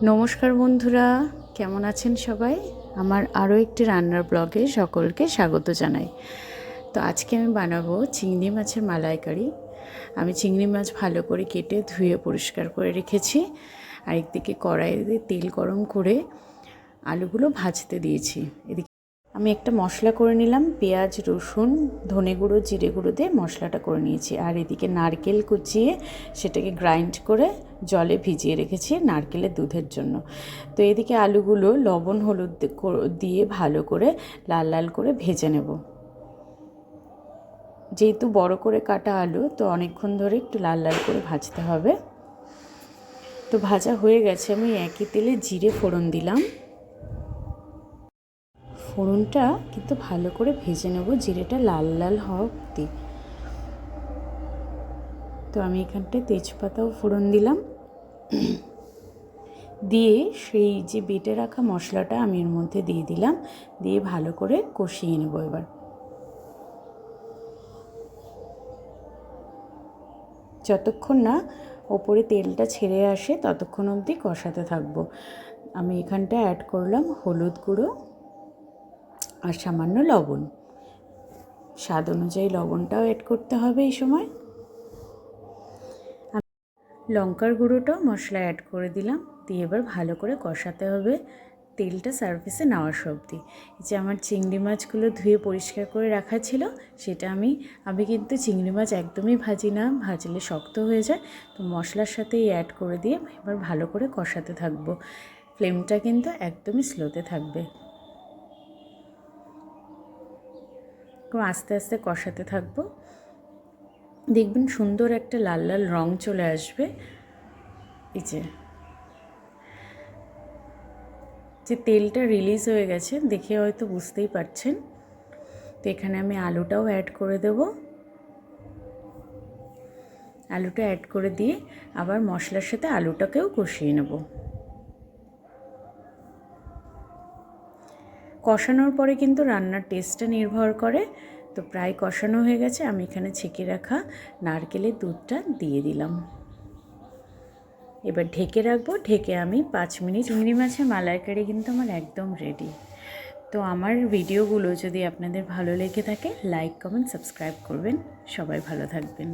নমস্কার বন্ধুরা, কেমন আছেন সবাই? আমার আরও একটি রান্নার ব্লগে সকলকে স্বাগত জানাই। তো আজকে আমি বানাবো চিংড়ি মাছের মালাইকারি। আমি চিংড়ি মাছ ভালো করে কেটে ধুয়ে পরিষ্কার করে রেখেছি। আরেকদিকে কড়াইতে তেল গরম করে আলুগুলো ভাজতে দিয়েছি। এদিকে আমি একটা মশলা করে নিলাম, পেঁয়াজ, রসুন, ধনে গুঁড়ো, জিরে গুঁড়ো দিয়ে মশলাটা করে নিয়েছি। আর এদিকে নারকেল কুচিয়ে সেটাকে গ্রাইন্ড করে জলে ভিজিয়ে রেখেছি নারকেলের দুধের জন্য। তো এদিকে আলুগুলো লবণ হলুদ দিয়ে ভালো করে লাল লাল করে ভেজে নেব। যেহেতু বড় করে কাটা আলু, তো অনেকক্ষণ ধরে একটু লাল লাল করে ভাজতে হবে। তো ভাজা হয়ে গেছে। আমি একই তেলে জিরে ফোড়ন দিলাম। ফোড়নটা কিন্তু ভালো করে ভেজে নেব, জিরেটা লাল লাল হওয়া অবধি। তো আমি এখানটায় তেজপাতাও ফোড়ন দিলাম, দিয়ে সেই যে বেটে রাখা মশলাটা আমি এর মধ্যে দিয়ে দিলাম, দিয়ে ভালো করে কষিয়ে নেব। এবার যতক্ষণ না ওপরে তেলটা ছেড়ে আসে ততক্ষণ অবধি কষাতে থাকবো। আমি এখানটায় অ্যাড করলাম হলুদ গুঁড়ো আর সামান্য লবণ। স্বাদ অনুযায়ী লবণটাও অ্যাড করতে হবে এই সময়। লঙ্কার গুঁড়োটাও মশলা অ্যাড করে দিলাম, দিয়ে এবার ভালো করে কষাতে হবে তেলটা সারফেসে নেওয়ার অবধি। যে আমার চিংড়ি মাছগুলো ধুয়ে পরিষ্কার করে রাখা ছিল, সেটা আমি কিন্তু চিংড়ি মাছ একদমই ভাজি না, ভাজলে শক্ত হয়ে যায়। তো মশলার সাথেই অ্যাড করে দিয়ে এবার ভালো করে কষাতে থাকবো। ফ্লেমটা কিন্তু একদমই স্লোতে থাকবে। আস্তে আস্তে কষাতে থাকবো, দেখবেন সুন্দর একটা লাল লাল রং চলে আসবে। এই যে তেলটা রিলিজ হয়ে গেছে দেখে হয়তো বুঝতেই পারছেন। তো এখানে আমি আলুটাও অ্যাড করে দেব। আলুটা অ্যাড করে দিয়ে আবার মশলার সাথে আলুটাকেও কষিয়ে নেব। কষানোর পরে কিন্তু রান্নার টেস্টটা নির্ভর করে। তো প্রায় কষানো হয়ে গেছে। আমি এখানে ছেঁকে রাখা নারকেলের দুধটা দিয়ে দিলাম। এবার ঢেকে রাখবো। ঢেকে আমি 5 মিনিট। চিংড়ি মাছের মালাইকারি কিন্তু আমার একদম রেডি। তো আমার ভিডিওগুলো যদি আপনাদের ভালো লেগে থাকে, লাইক, কমেন্ট, সাবস্ক্রাইব করবেন। সবাই ভালো থাকবেন।